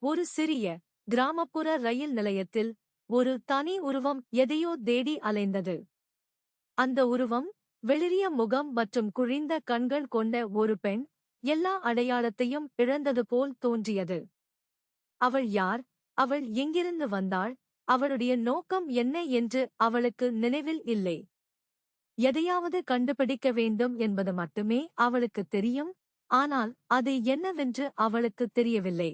ஒரு சிறிய கிராமப்புற ரயில் நிலையத்தில் ஒரு தனி உருவம் எதையோ தேடி அலைந்தது. அந்த உருவம் வெளிரிய முகம் மற்றும் குழிந்த கண்கள் கொண்ட ஒரு பெண், எல்லா அடையாளத்தையும் இழந்தது போல் தோன்றியது. அவள் யார்? அவள் எங்கிருந்து வந்தாள்? அவளுடைய நோக்கம் என்ன என்று அவளுக்கு நினைவில் இல்லை. எதையாவது கண்டுபிடிக்க வேண்டும் என்பது மட்டுமே அவளுக்குத் தெரியும், ஆனால் அது என்னவென்று அவளுக்குத் தெரியவில்லை.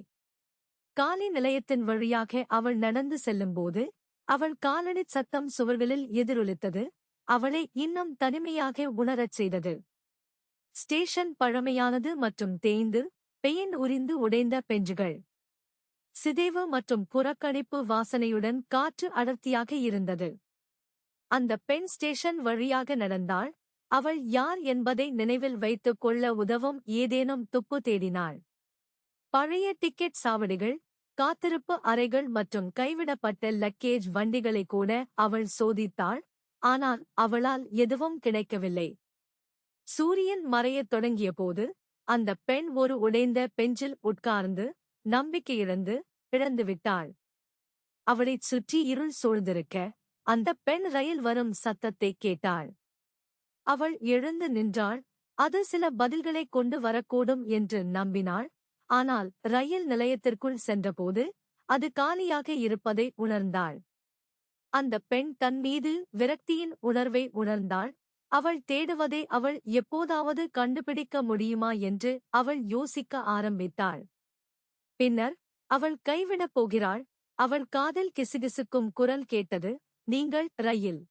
காலி நிலையத்தின் வழியாக அவள் நடந்து செல்லும்போது அவள் காலடிச் சத்தம் சுவர்களில் எதிரொலித்தது, அவளை இன்னும் தனிமையாக உணரச் செய்தது. ஸ்டேஷன் பழமையானது மற்றும் தேய்ந்து பெயிண்ட் உரிந்து உடைந்த பெஞ்சுகள், சிதைவு மற்றும் புறக்கணிப்பு வாசனையுடன் காற்று அடர்த்தியாக இருந்தது. அந்த பெண் ஸ்டேஷன் வழியாக நடந்தாள். அவள் யார் என்பதை நினைவில் வைத்துக் கொள்ள உதவும் ஏதேனும் துப்பு தேடினாள். பழைய டிக்கெட் சாவடிகள், காத்திருப்பு அறைகள் மற்றும் கைவிடப்பட்ட லக்கேஜ் வண்டிகளை கூட அவள் சோதித்தாள், ஆனால் அவளால் எதுவும் கிடைக்கவில்லை. சூரியன் மறையத் தொடங்கியபோது அந்த பெண் ஒரு உடைந்த பெஞ்சில் உட்கார்ந்து நம்பிக்கையிழந்து இழந்துவிட்டாள். அவளைச் சுற்றி இருள் சூழ்ந்திருக்க அந்த பெண் ரயில் வரும் சத்தத்தை கேட்டாள். அவள் எழுந்து நின்றாள். அது சில பதில்களைக் கொண்டு வரக்கூடும் என்று நம்பினாள். ஆனால் ரயில் நிலையத்திற்குள் சென்றபோது அது காலியாக இருப்பதை உணர்ந்தாள். அந்த பெண் தன் மீது விரக்தியின் உணர்வை உணர்ந்தாள். அவள் தேடுவதை அவள் எப்போதாவது கண்டுபிடிக்க முடியுமா என்று அவள் யோசிக்க ஆரம்பித்தாள். பின்னர் அவள் கைவிடப் போகிறாள். அவள் காதில் கிசுகிசுக்கும் குரல் கேட்டது, நீங்கள் ரயில்